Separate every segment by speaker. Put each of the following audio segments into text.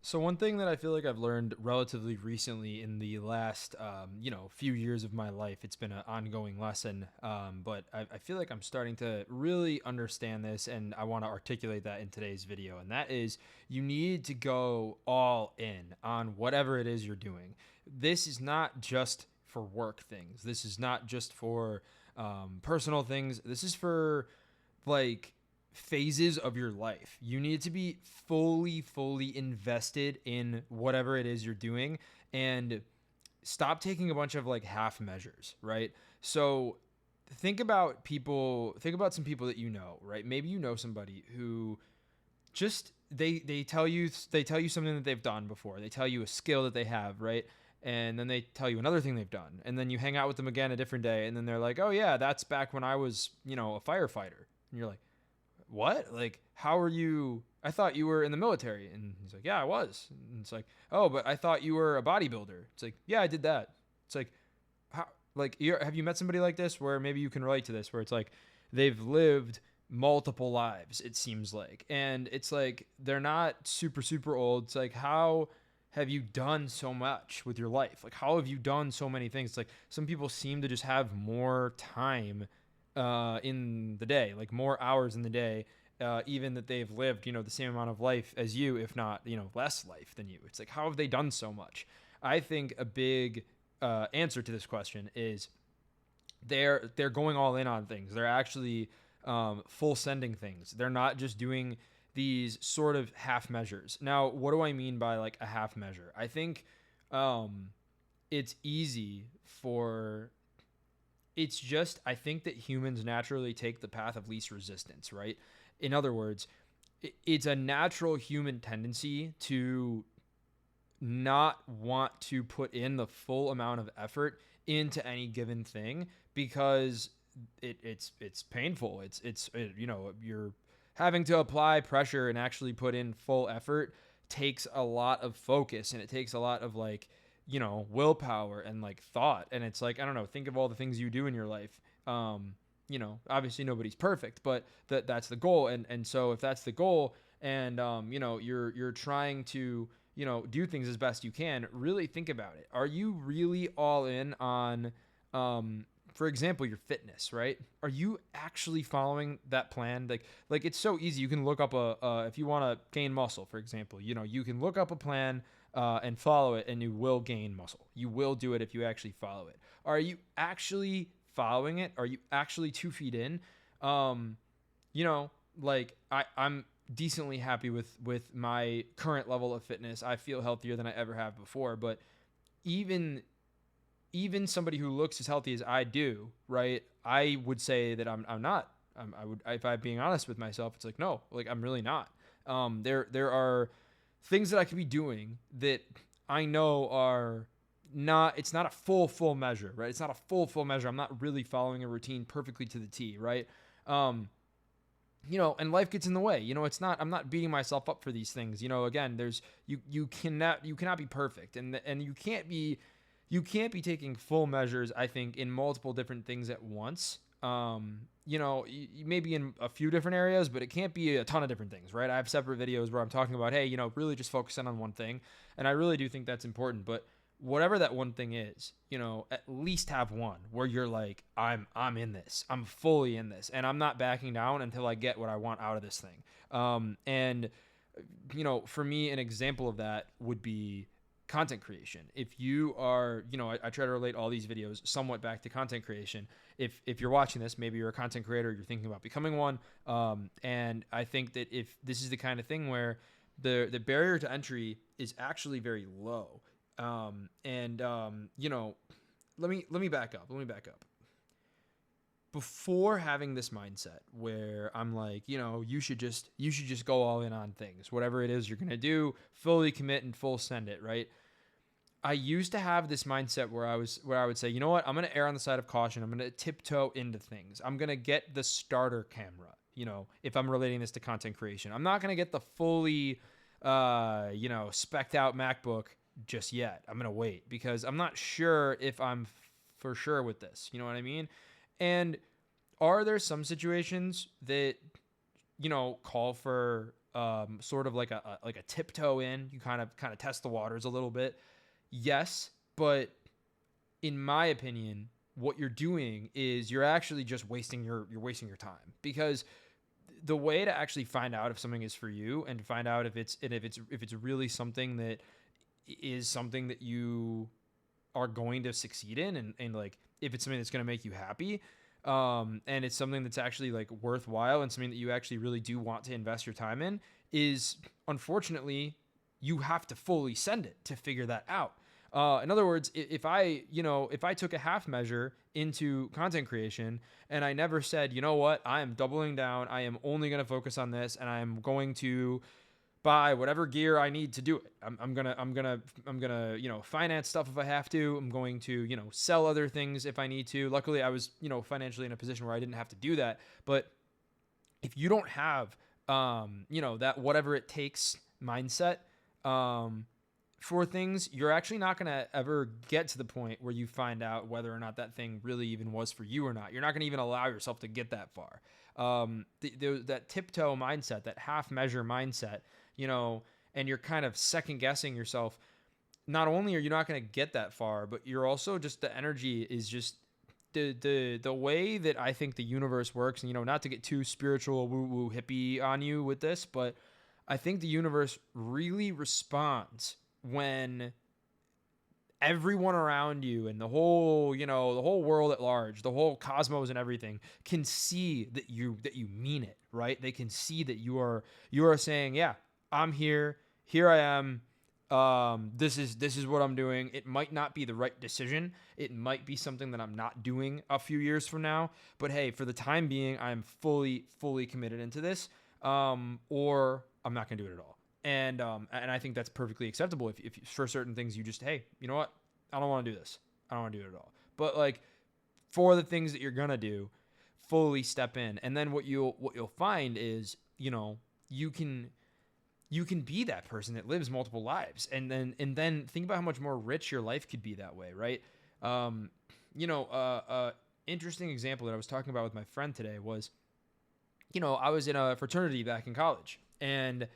Speaker 1: So one thing that I feel like I've learned relatively recently in the last, few years of my life, it's been an ongoing lesson. But I feel like I'm starting to really understand this, and I want to articulate that in today's video. And that is, you need to go all in on whatever it is you're doing. This is not just for work things. This is not just for personal things. This is for like phases of your life. You need to be fully invested in whatever it is you're doing and stop taking a bunch of like half measures, right? So think about some people that you know, right? Maybe you know somebody who just they tell you something that they've done before. They tell you a skill that they have, right? And then they tell you another thing they've done. And then you hang out with them again a different day and then they're like, "Oh yeah, that's back when I was, a firefighter." And you're like, "What? Like, how are you? I thought you were in the military." And he's like, "Yeah, I was." And it's like, "Oh, but I thought you were a bodybuilder." It's like, "Yeah, I did that." It's like, how? Like, have you met somebody like this where maybe you can relate to this, where it's like they've lived multiple lives, it seems like, and it's like they're not super old. It's like, how have you done so much with your life? Like, how have you done so many things? It's like some people seem to just have more time in the day, like more hours in the day, even that they've lived, the same amount of life as you, if not, less life than you. It's like, how have they done so much? I think a big answer to this question is they're going all in on things. They're actually full sending things. They're not just doing these sort of half measures. Now, what do I mean by like a half measure? I think it's easy for it's just I think that humans naturally take the path of least resistance, right? In other words, it's a natural human tendency to not want to put in the full amount of effort into any given thing because it's painful. You're having to apply pressure and actually put in full effort takes a lot of focus, and it takes a lot of like willpower and like thought. And it's like, I don't know, think of all the things you do in your life. Obviously nobody's perfect, but that's the goal. And so if that's the goal, and you're trying to do things as best you can, really think about it. Are you really all in on for example, your fitness, right? Are you actually following that plan? Like it's so easy. You can look up if you want to gain muscle, for example, you can look up a plan and follow it, and you will gain muscle. You will do it if you actually follow it. Are you actually following it? Are you actually 2 feet in? Um, like I'm decently happy with my current level of fitness. I feel healthier than I ever have before, but even even somebody who looks as healthy as I do, right? I would say that I'm not. I would, if I'm being honest with myself, it's like no, like I'm really not. There are things that I could be doing that I know are not. It's not a full measure, right? It's not a full measure. I'm not really following a routine perfectly to the T, right? Um, and life gets in the way. It's not. I'm not beating myself up for these things. Again, there's you cannot be perfect, and you can't be taking full measures, I think, in multiple different things at once. Maybe in a few different areas, but it can't be a ton of different things, right? I have separate videos where I'm talking about, hey, really just focusing on one thing. And I really do think that's important. But whatever that one thing is, at least have one where you're like, I'm in this. I'm fully in this. And I'm not backing down until I get what I want out of this thing. And for me, an example of that would be content creation. If you are, I try to relate all these videos somewhat back to content creation. If you're watching this, maybe you're a content creator, you're thinking about becoming one. And I think that if this is the kind of thing where the barrier to entry is actually very low. Let me back up. Let me back up. Before having this mindset where I'm like, you should just go all in on things, whatever it is you're gonna do, fully commit and full send it, right? I used to have this mindset where I would say, you know what, I'm gonna err on the side of caution. I'm gonna tiptoe into things. I'm gonna get the starter camera. If I'm relating this to content creation, I'm not gonna get the fully, specced out MacBook just yet. I'm gonna wait because I'm not sure if I'm for sure with this. You know what I mean? And are there some situations that call for sort of like a tiptoe in. You kind of test the waters a little bit. Yes, but in my opinion, what you're doing is you're actually just wasting your time, because the way to actually find out if something is for you and to find out if it's really something that is something that you are going to succeed in, and like if it's something that's going to make you happy, and it's something that's actually like worthwhile and something that you actually really do want to invest your time in, is unfortunately you have to fully send it to figure that out. In other words, if I took a half measure into content creation and I never said, you know what, I am doubling down, I am only going to focus on this, and I am going to buy whatever gear I need to do it. I'm gonna finance stuff if I have to. I'm going to sell other things if I need to. Luckily, I was financially in a position where I didn't have to do that. But if you don't have that whatever it takes mindset for things, you're actually not going to ever get to the point where you find out whether or not that thing really even was for you or not. You're not going to even allow yourself to get that far. That tiptoe mindset, that half measure mindset, and you're kind of second guessing yourself. Not only are you not going to get that far, but you're also just, the energy is just the way that I think the universe works. And, not to get too spiritual, woo woo hippie on you with this, but I think the universe really responds when everyone around you and the whole world at large, the whole cosmos and everything can see that you mean it, right? They can see that you are saying, yeah, I'm here I am. This is what I'm doing. It might not be the right decision. It might be something that I'm not doing a few years from now, but hey, for the time being, I'm fully committed into this. Or I'm not going to do it at all. And I think that's perfectly acceptable. If for certain things you just, hey, you know what? I don't want to do this. I don't want to do it at all. But like for the things that you're going to do, fully step in. And then what you'll find is, you can be that person that lives multiple lives. And then think about how much more rich your life could be that way. Right. Interesting example that I was talking about with my friend today was, I was in a fraternity back in college, and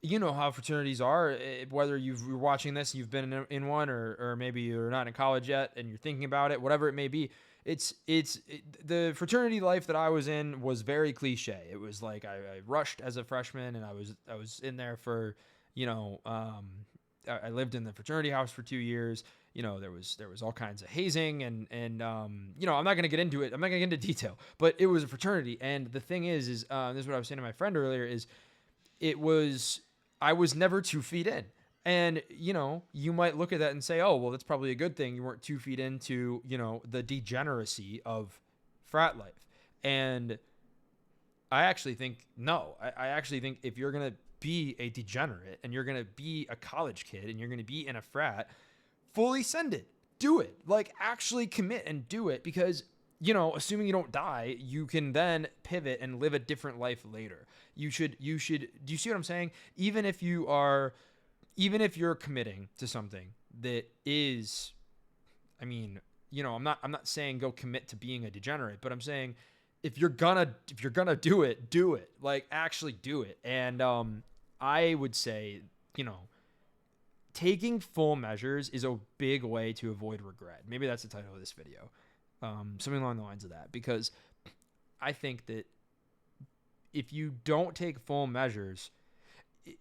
Speaker 1: you know how fraternities are, whether you're watching this, you've been in one, or maybe you're not in college yet and you're thinking about it, whatever it may be. The fraternity life that I was in was very cliche. It was like I rushed as a freshman, and I was in there for, I lived in the fraternity house for 2 years. There was all kinds of hazing and I'm not going to get into it. I'm not going to get into detail, but it was a fraternity. And the thing is this is what I was saying to my friend earlier, is I was never 2 feet in. And, you might look at that and say, oh, well, that's probably a good thing. You weren't 2 feet into, the degeneracy of frat life. And I actually think, no, I actually think if you're going to be a degenerate and you're going to be a college kid and you're going to be in a frat, fully send it, do it, like actually commit and do it, because assuming you don't die, you can then pivot and live a different life later. You should, do you see what I'm saying? Even if you're committing to something that is, I'm not saying go commit to being a degenerate, but I'm saying if you're gonna do it, like actually do it. And, I would say, taking full measures is a big way to avoid regret. Maybe that's the title of this video. Something along the lines of that, because I think that if you don't take full measures,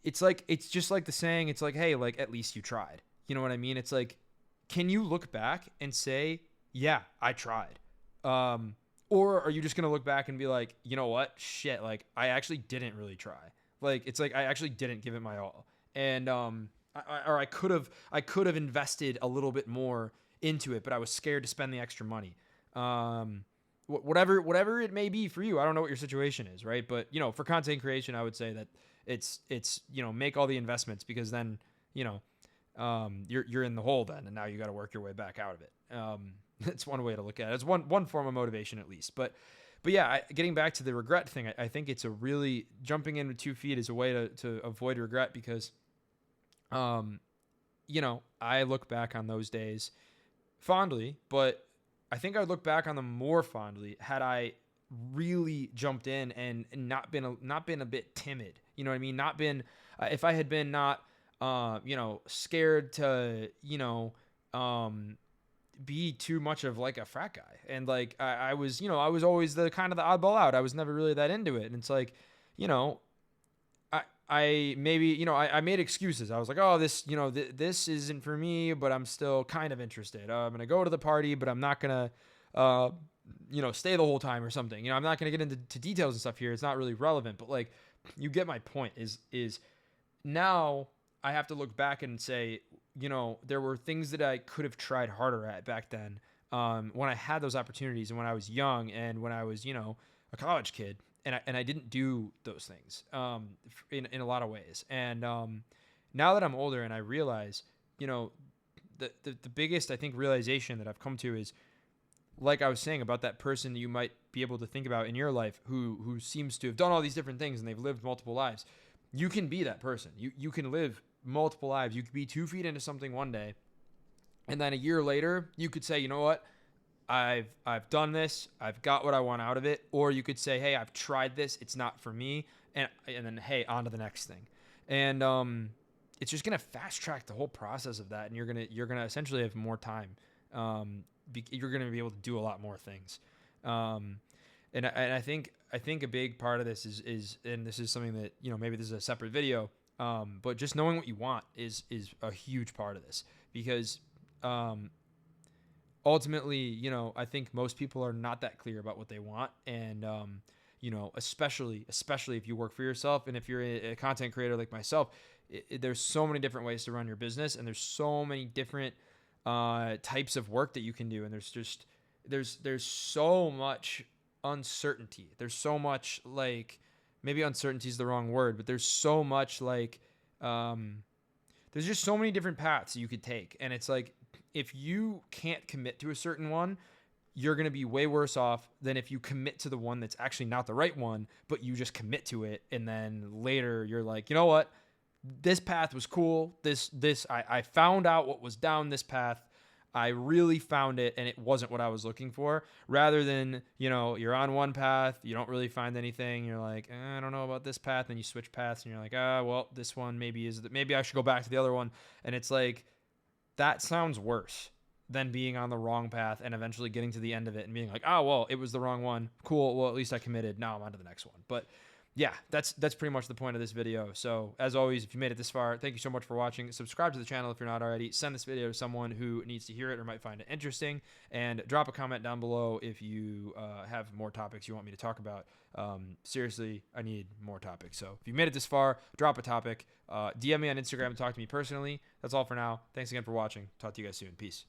Speaker 1: it's just like the saying, it's like, hey, like at least you tried. You know what I mean? It's like, can you look back and say, yeah, I tried? Or are you just going to look back and be like, you know what? Shit, like I actually didn't really try. Like, it's like, I actually didn't give it my all. And, I could have invested a little bit more into it, but I was scared to spend the extra money. Whatever it may be for you. I don't know what your situation is, right? But, for content creation, I would say that it's make all the investments, because then, you're in the hole then, and now you got to work your way back out of it. That's one way to look at it. It's one form of motivation at least. But yeah, getting back to the regret thing, I think it's a really, jumping in with 2 feet is a way to avoid regret, because, I look back on those days fondly, but I think I'd look back on them more fondly had I really jumped in and not been a bit timid You know what I mean? Not been, if I had been not, scared to, be too much of like a frat guy. And like, I was, I was always the kind of the oddball out. I was never really that into it. And it's like, you know, I maybe, I made excuses. I was like, oh, this, this isn't for me, but I'm still kind of interested. I'm going to go to the party, but I'm not going to, stay the whole time or something. I'm not going to get into details and stuff here. It's not really relevant, but like, you get my point is now I have to look back and say, there were things that I could have tried harder at back then, when I had those opportunities and when I was young and when I was, a college kid. And I didn't do those things in a lot of ways. And now that I'm older and I realize, the biggest, I think, realization that I've come to is, like I was saying about that person that you might be able to think about in your life who seems to have done all these different things and they've lived multiple lives. You can be that person. You can live multiple lives. You could be 2 feet into something one day, and then a year later, you could say, you know what? I've done this. I've got what I want out of it. Or you could say, hey, I've tried this. It's not for me. And then, hey, on to the next thing. And it's just gonna fast track the whole process of that, and you're gonna essentially have more time. You're gonna be able to do a lot more things. And I think a big part of this is and this is something that maybe this is a separate video. But just knowing what you want is a huge part of this, because ultimately, I think most people are not that clear about what they want. And, especially if you work for yourself and if you're a content creator like myself, there's so many different ways to run your business, and there's so many different types of work that you can do. And there's so much uncertainty. There's so much, like, maybe uncertainty is the wrong word, but there's so much like, there's just so many different paths you could take. And it's like, if you can't commit to a certain one, you're going to be way worse off than if you commit to the one that's actually not the right one, but you just commit to it. And then later you're like, you know what? This path was cool. I found out what was down this path. I really found it, and it wasn't what I was looking for. Rather than, you're on one path, you don't really find anything. You're like, I don't know about this path. And you switch paths and you're like, well, this one maybe I should go back to the other one. And it's like, that sounds worse than being on the wrong path and eventually getting to the end of it and being like, oh, well, it was the wrong one. Cool. Well, at least I committed. Now I'm on to the next one. But yeah, that's pretty much the point of this video. So as always, if you made it this far, thank you so much for watching. Subscribe to the channel if you're not already. Send this video to someone who needs to hear it or might find it interesting. And drop a comment down below if you have more topics you want me to talk about. Seriously, I need more topics. So if you made it this far, drop a topic. DM me on Instagram and talk to me personally. That's all for now. Thanks again for watching. Talk to you guys soon. Peace.